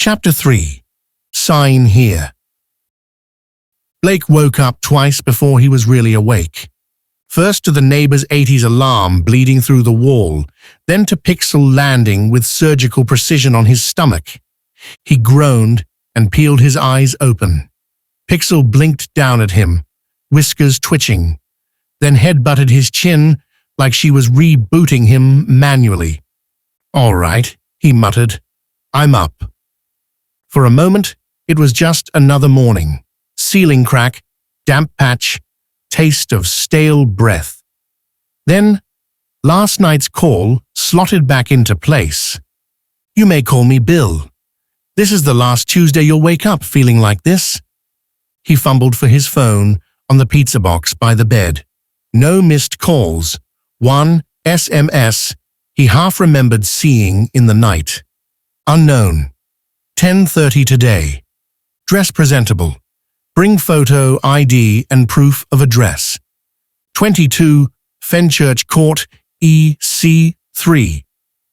Chapter 3. Sign Here. Blake woke up twice before he was really awake. First to the neighbor's 80s alarm bleeding through the wall, then to Pixel landing with surgical precision on his stomach. He groaned and peeled his eyes open. Pixel blinked down at him, whiskers twitching, then head-butted his chin like she was rebooting him manually. "All right," he muttered. "I'm up." For a moment, it was just another morning. Ceiling crack, damp patch, taste of stale breath. Then, last night's call slotted back into place. "You may call me Bill. This is the last Tuesday you'll wake up feeling like this." He fumbled for his phone on the pizza box by the bed. No missed calls. One SMS he half remembered seeing in the night. Unknown. 10:30 today. Dress presentable. Bring photo, ID, and proof of address. 22 Fenchurch Court, EC3.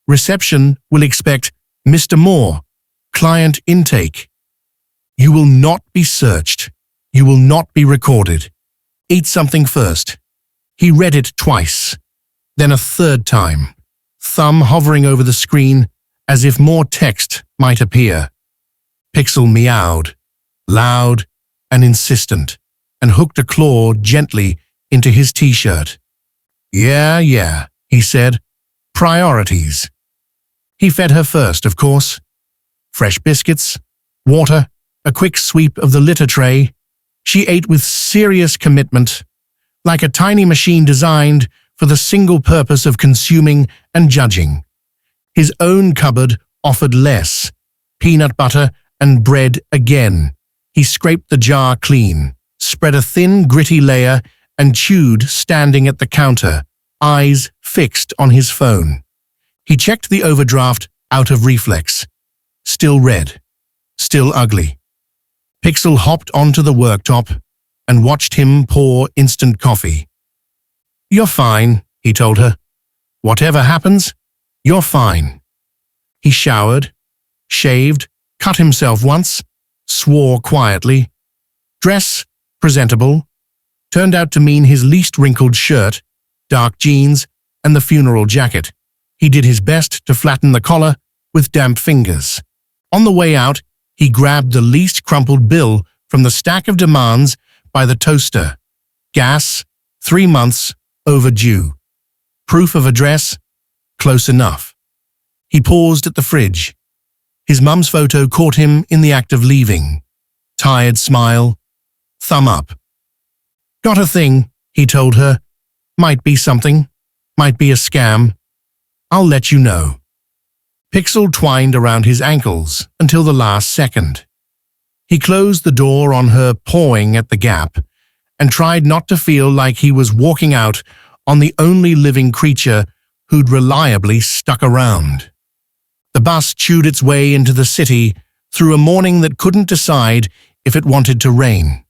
Reception will expect Mr. Moore. Client intake. You will not be searched. You will not be recorded. Eat something first. He read it twice, then a third time, thumb hovering over the screen as if more text might appear. Pixel meowed, loud and insistent, and hooked a claw gently into his t-shirt. Yeah, he said. Priorities. He fed her first, of course. Fresh biscuits, water, a quick sweep of the litter tray. She ate with serious commitment, like a tiny machine designed for the single purpose of consuming and judging. His own cupboard offered less. Peanut butter and bread again. He scraped the jar clean, spread a thin, gritty layer, and chewed standing at the counter, eyes fixed on his phone. He checked the overdraft out of reflex. Still red. Still ugly. Pixel hopped onto the worktop and watched him pour instant coffee. "You're fine," he told her. "Whatever happens, you're fine." He showered, shaved, cut himself once, swore quietly. Dress, presentable, turned out to mean his least wrinkled shirt, dark jeans, and the funeral jacket. He did his best to flatten the collar with damp fingers. On the way out, he grabbed the least crumpled bill from the stack of demands by the toaster. Gas, 3 months, overdue. Proof of address, close enough. He paused at the fridge. His mum's photo caught him in the act of leaving. Tired smile, thumb up. "Got a thing," he told her. "Might be something, might be a scam. I'll let you know." Pixel twined around his ankles until the last second. He closed the door on her pawing at the gap and tried not to feel like he was walking out on the only living creature who'd reliably stuck around. The bus chewed its way into the city through a morning that couldn't decide if it wanted to rain.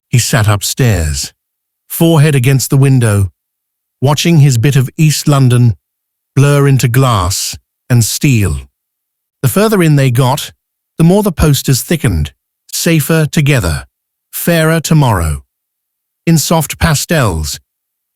He sat upstairs, forehead against the window, watching his bit of East London blur into glass and steel. The further in they got, the more the posters thickened. Safer together, fairer tomorrow. In soft pastels,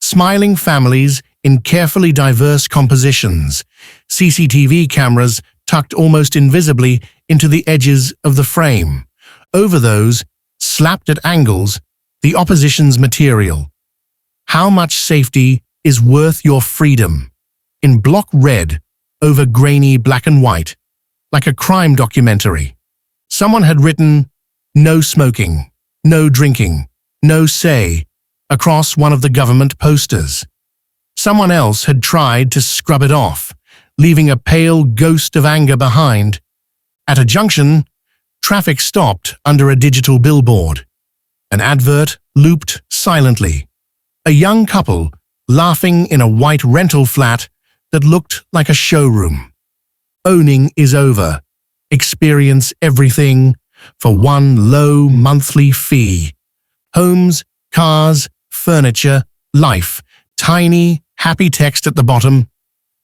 smiling families in carefully diverse compositions, CCTV cameras tucked almost invisibly into the edges of the frame. Over those, slapped at angles, the opposition's material. How much safety is worth your freedom? In block red, over grainy black and white, like a crime documentary. Someone had written, "No smoking, no drinking, no say," across one of the government posters. Someone else had tried to scrub it off, leaving a pale ghost of anger behind. At a junction, traffic stopped under a digital billboard. An advert looped silently. A young couple laughing in a white rental flat that looked like a showroom. Owning is over. Experience everything for one low monthly fee. Homes, cars, furniture, life. Tiny, happy text at the bottom.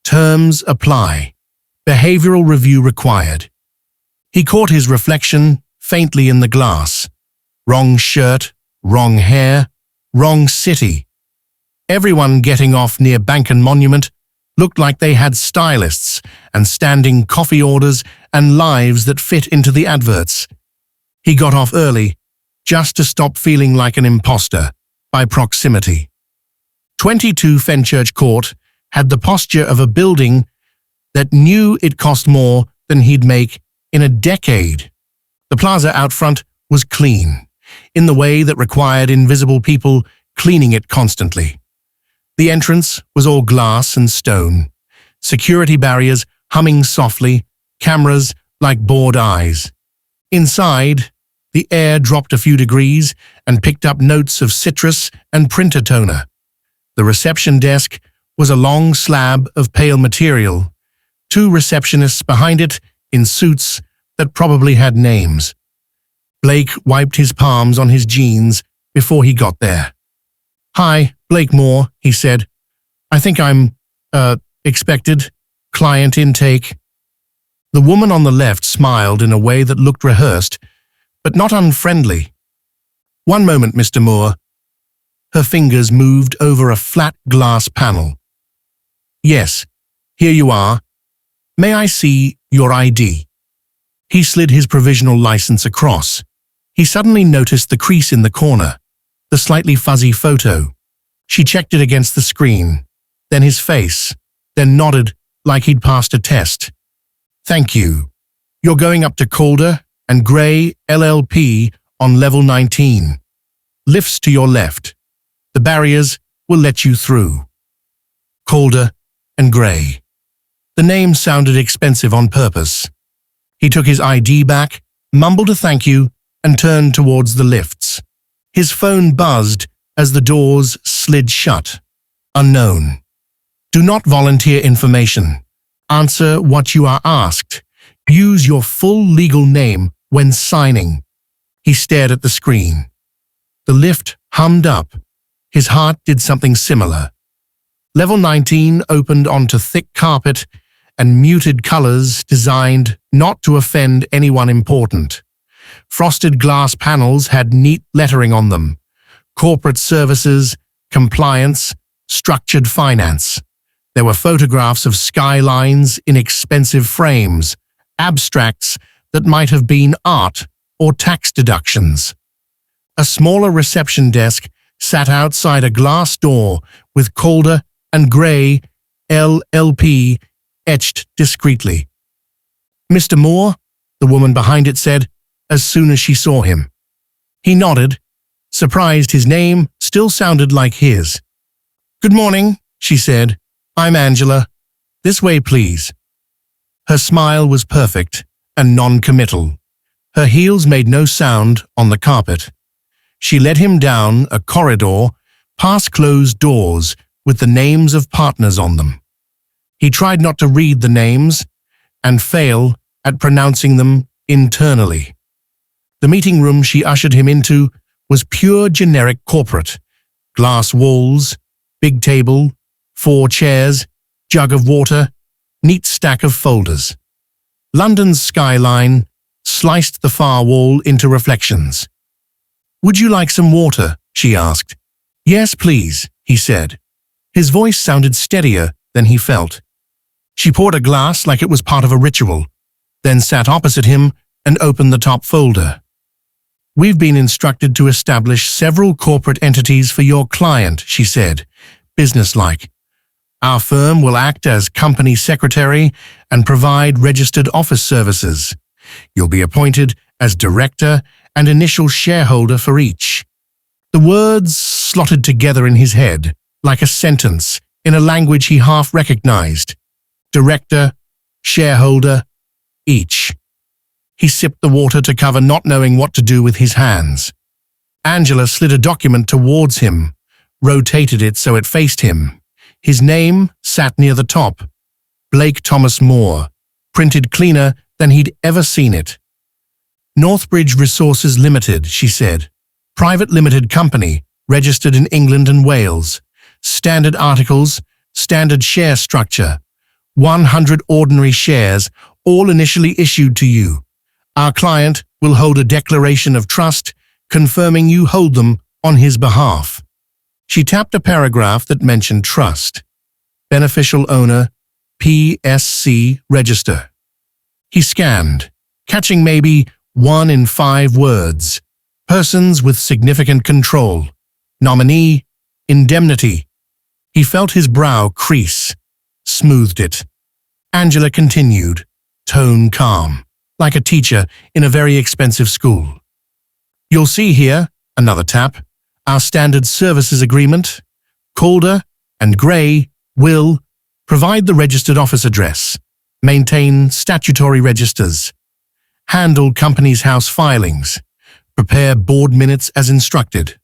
Terms apply. Behavioral review required. He caught his reflection faintly in the glass. Wrong shirt, wrong hair, wrong city. Everyone getting off near Banken Monument looked like they had stylists and standing coffee orders and lives that fit into the adverts. He got off early, just to stop feeling like an imposter, by proximity. 22 Fenchurch Court had the posture of a building that knew it cost more than he'd make in a decade. The plaza out front was clean, in the way that required invisible people cleaning it constantly. The entrance was all glass and stone, security barriers humming softly, cameras like bored eyes. Inside, the air dropped a few degrees and picked up notes of citrus and printer toner. The reception desk was a long slab of pale material, 2 receptionists behind it in suits that probably had names. Blake wiped his palms on his jeans before he got there. "Hi, Blake Moore," he said. "I think I'm, expected. Client intake." The woman on the left smiled in a way that looked rehearsed, but not unfriendly. "One moment, Mr. Moore." Her fingers moved over a flat glass panel. "Yes, here you are. May I see your ID?" He slid his provisional license across. He suddenly noticed the crease in the corner, the slightly fuzzy photo. She checked it against the screen, then his face, then nodded like he'd passed a test. "Thank you. You're going up to Calder and Gray LLP on level 19. Lifts to your left. The barriers will let you through." Calder and Gray. The name sounded expensive on purpose. He took his ID back, mumbled a thank you, and turned towards the lifts. His phone buzzed as the doors slid shut. Unknown. "Do not volunteer information. Answer what you are asked. Use your full legal name when signing." He stared at the screen. The lift hummed up. His heart did something similar. Level 19 opened onto thick carpet and muted colors designed not to offend anyone important. Frosted glass panels had neat lettering on them. Corporate services, compliance, structured finance. There were photographs of skylines in expensive frames, abstracts that might have been art or tax deductions. A smaller reception desk sat outside a glass door with Calder and Gray LLP etched discreetly. "Mr. Moore," the woman behind it said, as soon as she saw him. He nodded, surprised his name still sounded like his. "Good morning," she said. "I'm Angela. This way, please." Her smile was perfect and non-committal. Her heels made no sound on the carpet. She led him down a corridor, past closed doors with the names of partners on them. He tried not to read the names and fail at pronouncing them internally. The meeting room she ushered him into was pure generic corporate. Glass walls, big table, 4 chairs, jug of water, neat stack of folders. London's skyline sliced the far wall into reflections. "Would you like some water?" she asked. "Yes, please," he said. His voice sounded steadier than he felt. She poured a glass like it was part of a ritual, then sat opposite him and opened the top folder. "We've been instructed to establish several corporate entities for your client," she said, businesslike. "Our firm will act as company secretary and provide registered office services. You'll be appointed as director and initial shareholder for each." The words slotted together in his head, like a sentence, in a language he half recognized. Director, shareholder, each. He sipped the water to cover not knowing what to do with his hands. Angela slid a document towards him, rotated it so it faced him. His name sat near the top. Blake Thomas Moore, printed cleaner than he'd ever seen it. "Northbridge Resources Limited," she said. "Private limited company, registered in England and Wales. Standard articles, standard share structure. 100 ordinary shares, all initially issued to you. Our client will hold a declaration of trust, confirming you hold them on his behalf. She tapped a paragraph that mentioned trust. Beneficial owner, PSC register. He scanned, catching maybe 1 in 5 words. Persons with significant control. Nominee, indemnity. He felt his brow crease, smoothed it. Angela continued, tone calm, like a teacher in a very expensive school. You'll see here, another tap, our standard services agreement. Calder and Gray will provide the registered office address, maintain statutory registers, handle company's house filings, prepare board minutes as instructed.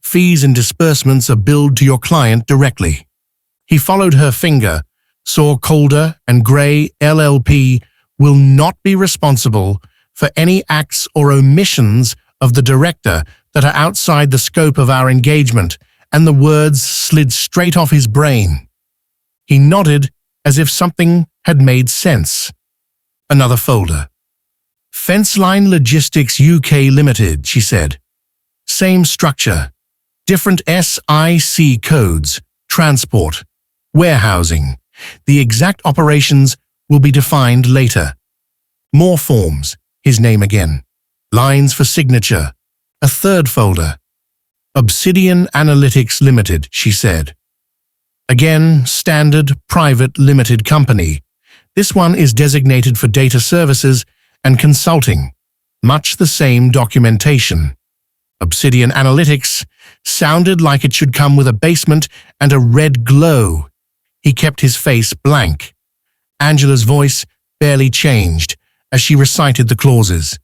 Fees and disbursements are billed to your client directly. He followed her finger, saw Calder and Gray LLP will not be responsible for any acts or omissions of the director that are outside the scope of our engagement, and the words slid straight off his brain. He nodded as if something had made sense. Another folder. Fenceline Logistics UK Limited, she said. Same structure. Different SIC codes, transport, warehousing. The exact operations will be defined later. More forms, his name again. Lines for signature. A third folder. Obsidian Analytics Limited, she said. Again, standard, private, limited company. This one is designated for data services and consulting. Much the same documentation. Obsidian Analytics sounded like it should come with a basement and a red glow. He kept his face blank. Angela's voice barely changed as she recited the clauses.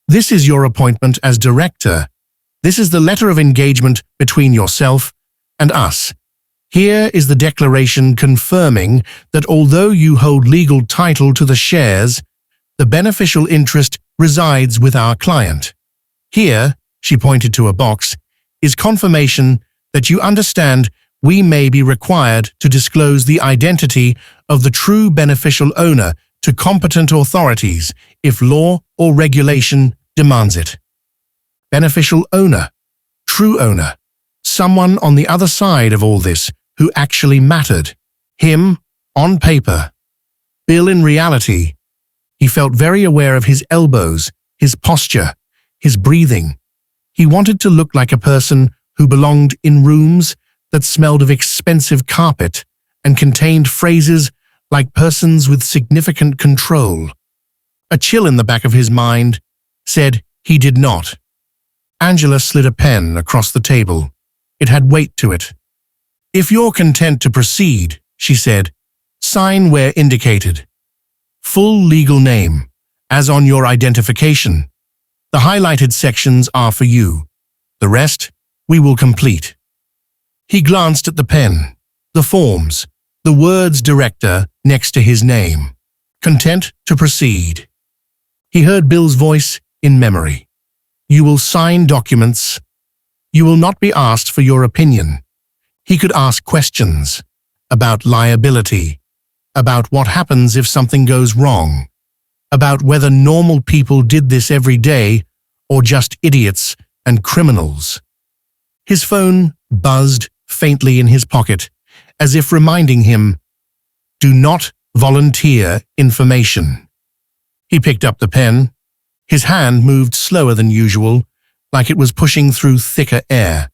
This is your appointment as director. This is the letter of engagement between yourself and us. Here is the declaration confirming that although you hold legal title to the shares, the beneficial interest resides with our client. Here, she pointed to a box, is confirmation that you understand we may be required to disclose the identity of the true beneficial owner to competent authorities if law or regulation demands it. Beneficial owner, true owner, someone on the other side of all this who actually mattered. Him, on paper. Bill in reality. He felt very aware of his elbows, his posture, his breathing. He wanted to look like a person who belonged in rooms that smelled of expensive carpet and contained phrases like persons with significant control. A chill in the back of his mind said he did not. Angela slid a pen across the table. It had weight to it. If you're content to proceed, she said, sign where indicated. Full legal name, as on your identification. The highlighted sections are for you. The rest, we will complete. He glanced at the pen, the forms, the words director next to his name. Content to proceed. He heard Bill's voice in memory. You will sign documents. You will not be asked for your opinion. He could ask questions about liability, about what happens if something goes wrong, about whether normal people did this every day or just idiots and criminals. His phone buzzed faintly in his pocket, as if reminding him, do not volunteer information. He picked up the pen. His hand moved slower than usual, like it was pushing through thicker air.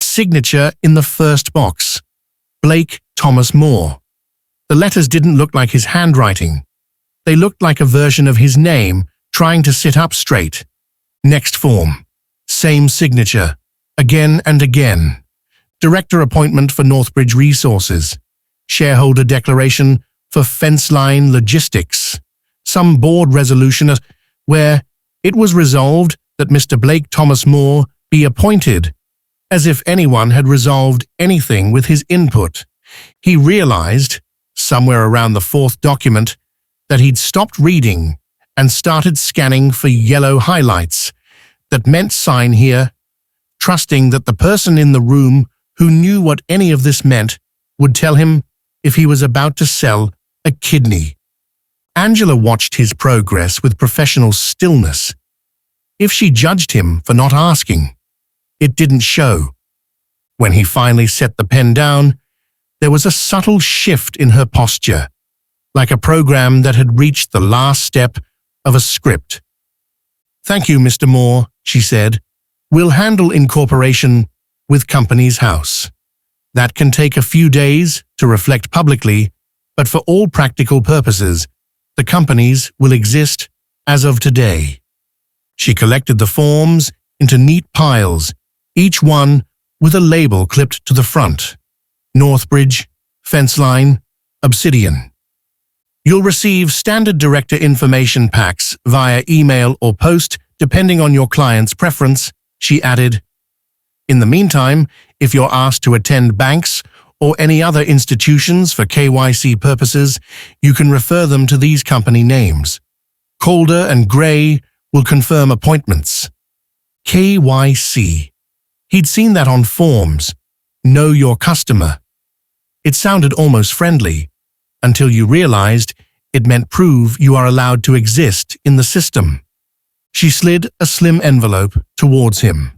Signature in the first box. Blake Thomas Moore. The letters didn't look like his handwriting. They looked like a version of his name trying to sit up straight. Next form. Same signature. Again and again. Director appointment for Northbridge Resources. Shareholder declaration for Fenceline Logistics. Some board resolution where it was resolved that Mr. Blake Thomas Moore be appointed, as if anyone had resolved anything with his input. He realized, somewhere around the fourth document, that he'd stopped reading and started scanning for yellow highlights that meant sign here, trusting that the person in the room who knew what any of this meant would tell him if he was about to sell a kidney. Angela watched his progress with professional stillness. If she judged him for not asking, it didn't show. When he finally set the pen down, there was a subtle shift in her posture, like a program that had reached the last step of a script. "Thank you, Mr. Moore," she said. "We'll handle incorporation with Companies House. That can take a few days to reflect publicly, but for all practical purposes, the companies will exist as of today." She collected the forms into neat piles, each one with a label clipped to the front. Northbridge, Fenceline, Obsidian. "You'll receive standard director information packs via email or post, depending on your client's preference," she added. "In the meantime, if you're asked to attend banks or any other institutions for KYC purposes, you can refer them to these company names. Calder and Gray will confirm appointments." KYC. He'd seen that on forms. Know your customer. It sounded almost friendly, until you realized it meant prove you are allowed to exist in the system. She slid a slim envelope towards him.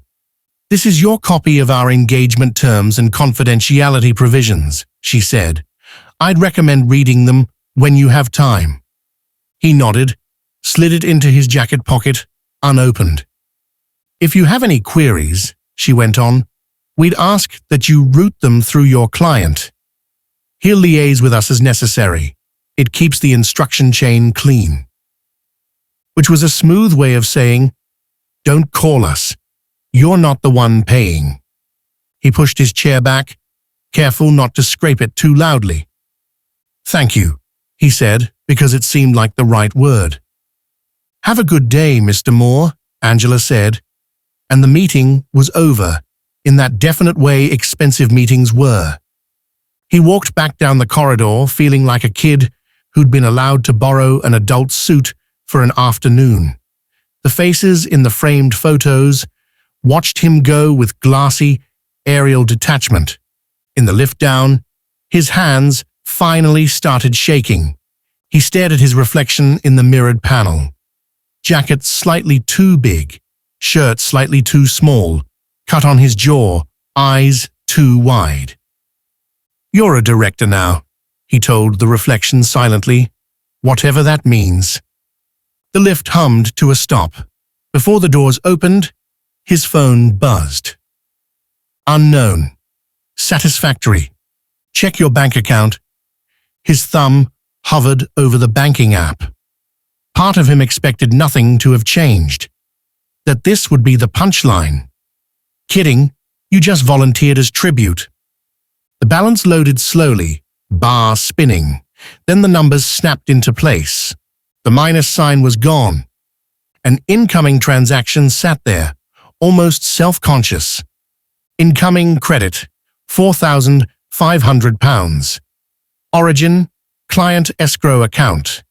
"This is your copy of our engagement terms and confidentiality provisions," she said. "I'd recommend reading them when you have time." He nodded, slid it into his jacket pocket, unopened. "If you have any queries," she went on, "we'd ask that you route them through your client. He'll liaise with us as necessary. It keeps the instruction chain clean." Which was a smooth way of saying, "Don't call us. You're not the one paying." He pushed his chair back, careful not to scrape it too loudly. "Thank you," he said, because it seemed like the right word. "Have a good day, Mr. Moore," Angela said, and the meeting was over, in that definite way expensive meetings were. He walked back down the corridor feeling like a kid who'd been allowed to borrow an adult suit for an afternoon. The faces in the framed photos watched him go with glassy, aerial detachment. In the lift down, his hands finally started shaking. He stared at his reflection in the mirrored panel. Jacket slightly too big, shirt slightly too small, cut on his jaw, eyes too wide. "You're a director now," he told the reflection silently, "whatever that means." The lift hummed to a stop. Before the doors opened, his phone buzzed. Unknown. Satisfactory. Check your bank account. His thumb hovered over the banking app. Part of him expected nothing to have changed. That this would be the punchline. "Kidding, you just volunteered as tribute." The balance loaded slowly, bar spinning. Then the numbers snapped into place. The minus sign was gone. An incoming transaction sat there, almost self-conscious. Incoming credit, £4,500. Origin, client escrow account.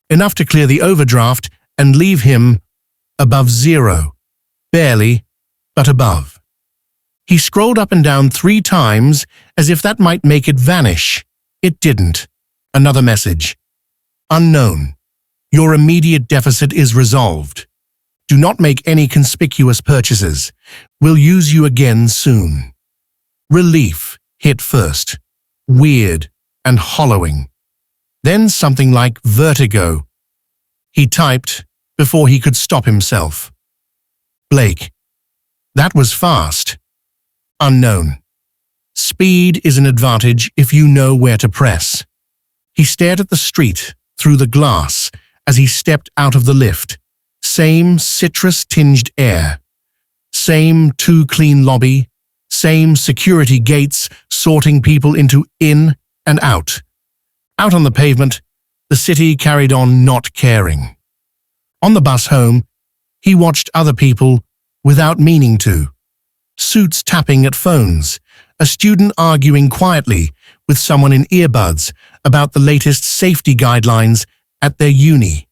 Enough to clear the overdraft and leave him above zero. Barely, but above. He scrolled up and down 3 times as if that might make it vanish. It didn't. Another message. Unknown. Your immediate deficit is resolved. Do not make any conspicuous purchases. We'll use you again soon. Relief hit first. Weird and hollowing. Then something like vertigo. He typed before he could stop himself. Blake. That was fast. Unknown. Speed is an advantage if you know where to press. He stared at the street through the glass as he stepped out of the lift. Same citrus-tinged air. Same too-clean lobby. Same security gates sorting people into in and out. Out on the pavement, the city carried on not caring. On the bus home, he watched other people without meaning to. Suits tapping at phones, a student arguing quietly with someone in earbuds about the latest safety guidelines at their uni.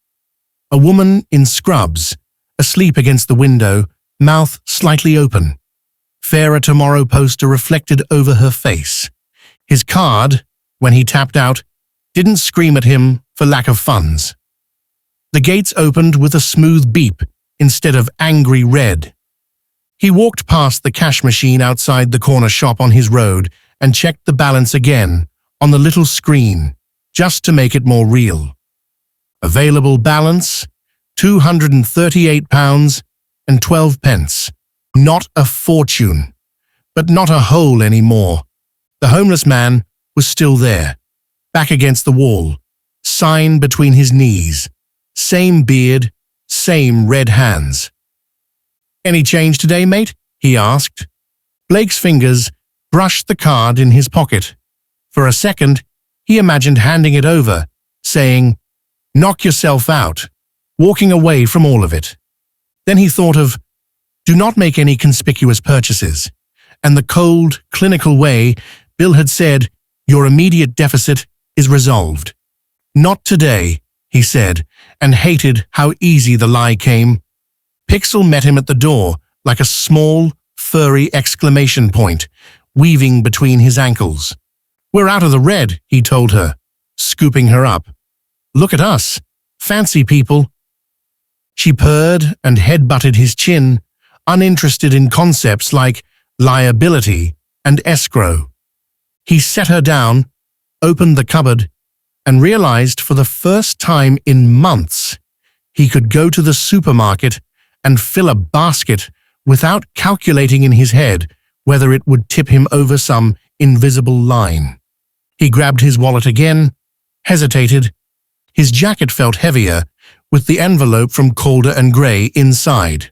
A woman in scrubs, asleep against the window, mouth slightly open. Fairer Tomorrow poster reflected over her face. His card, when he tapped out, didn't scream at him for lack of funds. The gates opened with a smooth beep instead of angry red. He walked past the cash machine outside the corner shop on his road and checked the balance again on the little screen, just to make it more real. Available balance, £238.12. Not a fortune, but not a hole anymore. The homeless man was still there, back against the wall, sign between his knees, same beard, same red hands. "Any change today, mate?" he asked. Blake's fingers brushed the card in his pocket. For a second, he imagined handing it over, saying, "Knock yourself out," walking away from all of it. Then he thought of, "Do not make any conspicuous purchases," and the cold, clinical way Bill had said, "Your immediate deficit is resolved." "Not today," he said, and hated how easy the lie came. Pixel met him at the door like a small, furry exclamation point, weaving between his ankles. "We're out of the red," he told her, scooping her up. "Look at us, fancy people." She purred and head-butted his chin, uninterested in concepts like liability and escrow. He set her down, opened the cupboard, and realized for the first time in months he could go to the supermarket and fill a basket without calculating in his head whether it would tip him over some invisible line. He grabbed his wallet again, hesitated. His jacket felt heavier, with the envelope from Calder and Gray inside.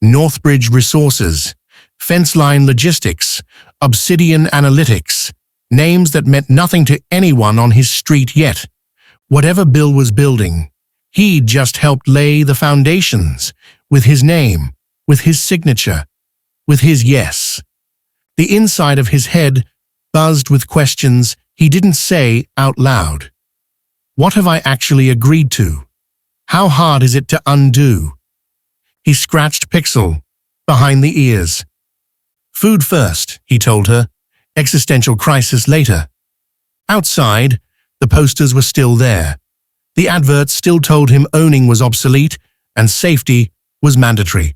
Northbridge Resources, Fenceline Logistics, Obsidian Analytics, names that meant nothing to anyone on his street yet. Whatever Bill was building, he'd just helped lay the foundations, with his name, with his signature, with his yes. The inside of his head buzzed with questions he didn't say out loud. What have I actually agreed to? How hard is it to undo? He scratched Pixel behind the ears. "Food first," he told her, "existential crisis later." Outside, the posters were still there. The adverts still told him owning was obsolete and safety was mandatory.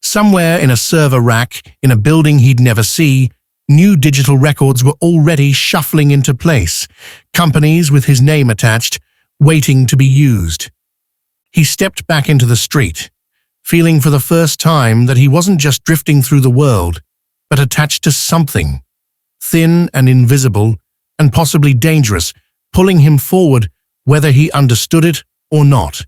Somewhere in a server rack in a building he'd never see, new digital records were already shuffling into place, companies with his name attached, waiting to be used. He stepped back into the street, feeling for the first time that he wasn't just drifting through the world, but attached to something, thin and invisible, and possibly dangerous, pulling him forward whether he understood it or not.